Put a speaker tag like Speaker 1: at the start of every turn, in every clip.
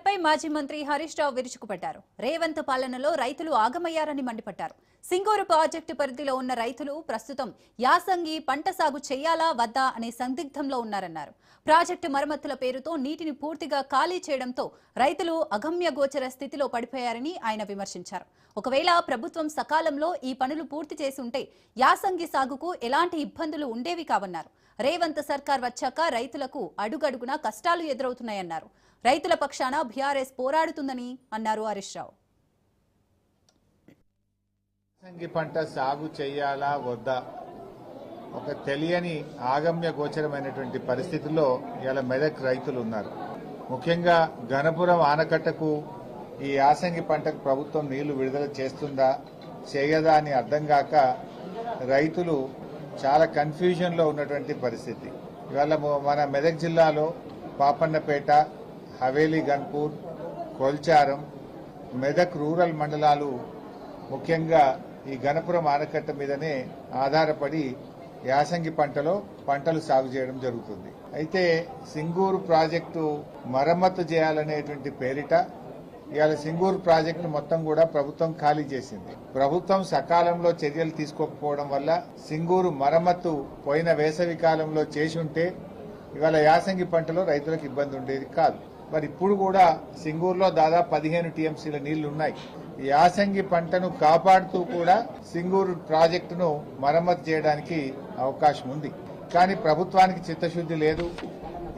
Speaker 1: కేసీఆర్ పై మాజీ మంత్రి హరీష్ రావు విరుచుకుపడ్డారు. రేవంత్ పాలనలో రైతులు ఆగమయ్యారని మండిపడ్డారు. సింగూరు ప్రాజెక్టు పరిధిలో ఉన్న రైతులు ప్రస్తుతం యాసంగి పంట సాగు చేయాలా వద్దా అనే సందిగ్ధంలో ఉన్నారన్నారు. ప్రాజెక్టు మరమ్మతుల పేరుతో నీటిని పూర్తిగా ఖాళీ చేయడంతో రైతులు అగమ్య గోచర స్థితిలో పడిపోయారని ఆయన విమర్శించారు. ఒకవేళ ప్రభుత్వం సకాలంలో ఈ పనులు పూర్తి చేసి ఉంటే యాసంగి సాగుకు ఎలాంటి ఇబ్బందులు ఉండేవి కావన్నారు. రేవంత్ సర్కార్ వచ్చాక రైతులకు అడుగడుగునా కష్టాలు ఎదురవుతున్నాయన్నారు. రైతుల పక్షాన బీఆర్ఎస్ పోరాడుతుందని అన్నారు హరీష్ రావు.
Speaker 2: యాసంగి పంట సాగు చేయాలా వద్దా ఒక తెలియని ఆగమ్య గోచరమైనటువంటి పరిస్థితుల్లో ఇలా మెదక్ రైతులు ఉన్నారు. ముఖ్యంగా గణపురం ఆనకట్టకు ఈ యాసంగి పంటకు ప్రభుత్వం నీళ్లు విడుదల చేస్తుందా చేయదా అని అర్థం కాక రైతులు చాలా కన్ఫ్యూజన్ లో ఉన్నటువంటి పరిస్థితి. ఇవాళ మన మెదక్ జిల్లాలో పాపన్నపేట, హవేలీ గన్పూర్, కొల్చారం, మెదక్ రూరల్ మండలాలు ముఖ్యంగా ఈ గణపురం ఆనకట్ట మీదనే ఆధారపడి యాసంగి పంటలు సాగు చేయడం జరుగుతుంది. అయితే సింగూరు ప్రాజెక్టు మరమ్మతు చేయాలనేటువంటి పేరిట ఇవాళ సింగూరు ప్రాజెక్టు మొత్తం కూడా ప్రభుత్వం ఖాళీ చేసింది. ప్రభుత్వం సకాలంలో చర్యలు తీసుకోకపోవడం వల్ల సింగూరు మరమ్మతు పోయిన వేసవి కాలంలో చేసి ఉంటే ఇవాళ యాసంగి పంటలో రైతులకు ఇబ్బంది ఉండేది కాదు. మరి ఇప్పుడు కూడా సింగూరులో దాదాపు 15 టీఎంసీల నీళ్లు ఉన్నాయి. యాసంగి పంటను కాపాడుతూ కూడా సింగూరు ప్రాజెక్టును మరమ్మతు చేయడానికి అవకాశం ఉంది. కానీ ప్రభుత్వానికి చిత్తశుద్ది లేదు.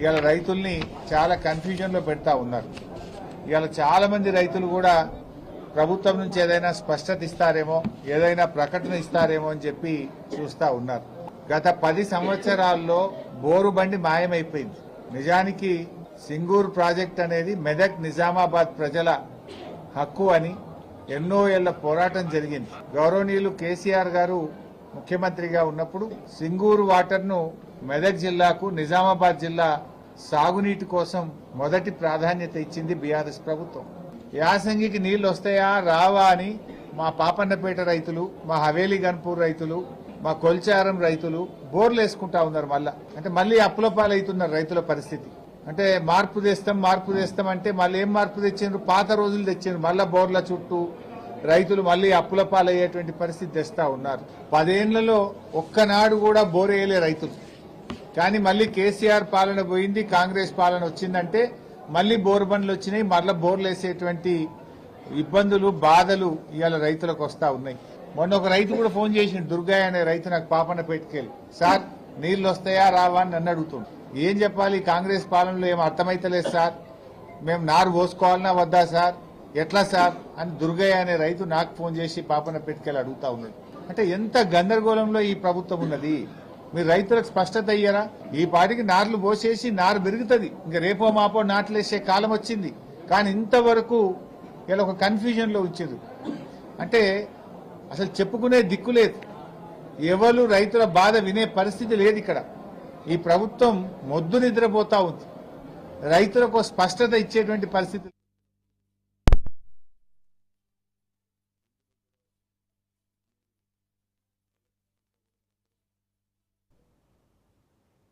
Speaker 2: ఇవాళ రైతుల్ని చాలా కన్ఫ్యూజన్ లో పెడతా ఉన్నారు. ఇవాళ చాలా మంది రైతులు కూడా ప్రభుత్వం నుంచి ఏదైనా స్పష్టత ఇస్తారేమో, ఏదైనా ప్రకటన ఇస్తారేమో అని చెప్పి చూస్తా ఉన్నారు. గత 10 సంవత్సరాల్లో బోరు బండి మాయమైపోయింది. నిజానికి సింగూరు ప్రాజెక్ట్ అనేది మెదక్ నిజామాబాద్ ప్రజల హక్కు అని ఎన్నో ఏళ్ల పోరాటం జరిగింది. గౌరవనీయులు కేసీఆర్ గారు ముఖ్యమంత్రిగా ఉన్నప్పుడు సింగూరు వాటర్ను మెదక్ జిల్లాకు, నిజామాబాద్ జిల్లా సాగునీటి కోసం మొదటి ప్రాధాన్యత ఇచ్చింది బీఆర్ఎస్ ప్రభుత్వం. యాసంగికి నీళ్లు వస్తాయా రావా అని మా పాపన్నపేట రైతులు, మా హవేలీ గన్పూర్ రైతులు, మా కొల్చారం రైతులు బోర్లు వేసుకుంటా ఉన్నారు. అంటే మళ్ళీ అప్పులపాలవుతున్నారు రైతుల పరిస్థితి. అంటే మార్పు తెస్తాం అంటే మళ్ళీ ఏం మార్పు తెచ్చిండ్రు? పాత రోజులు తెచ్చిండ్రు. మళ్ళా బోర్ల చుట్టూ రైతులు మళ్ళీ అప్పులపాలయ్యేటువంటి పరిస్థితి తెస్తా ఉన్నారు. 10 ఏళ్లలో ఒక్కనాడు కూడా బోర్ వేయలే రైతులు. కానీ మళ్ళీ కేసీఆర్ పాలన పోయింది, కాంగ్రెస్ పాలన వచ్చిందంటే మళ్ళీ బోర్ బండ్లు వచ్చినాయి. మళ్ళీ బోర్లు వేసేటువంటి ఇబ్బందులు, బాధలు ఇవాళ రైతులకు వస్తా ఉన్నాయి. మొన్న ఒక రైతు కూడా ఫోన్ చేసిండు, దుర్గయ్య అనే రైతు నాకు పాపన్నపేటకెళ్ళి, సార్ నీళ్లు వస్తాయా రావా అని నన్ను అడుగుతుండు. ఏం చెప్పాలి? కాంగ్రెస్ పాలనలో ఏం అర్థమైతలేదు సార్, మేము నారు పోసుకోవాలన్నా వద్దా సార్, ఎట్లా సార్ అని దుర్గయ్య అనే రైతు నాకు ఫోన్ చేసి పాపన్నపేటకెళ్ళి అడుగుతా ఉన్నాడు. అంటే ఎంత గందరగోళంలో ఈ ప్రభుత్వం ఉన్నది. మీరు రైతులకు స్పష్టత అయ్యారా? ఈ పాటికి నార్లు పోసేసి నారు పెరుగుతుంది, ఇంకా రేపో మాపో నాట్లు వేసే కాలం వచ్చింది. కానీ ఇంతవరకు ఇలా ఒక కన్ఫ్యూజన్ లో ఉంచారు. అంటే అసలు చెప్పుకునే దిక్కు లేదు. ఎవరు రైతుల బాధ వినే పరిస్థితి లేదు. ఇక్కడ ఈ ప్రభుత్వం మొద్దు నిద్రపోతా ఉంది. రైతులకు స్పష్టత ఇచ్చేటువంటి పరిస్థితి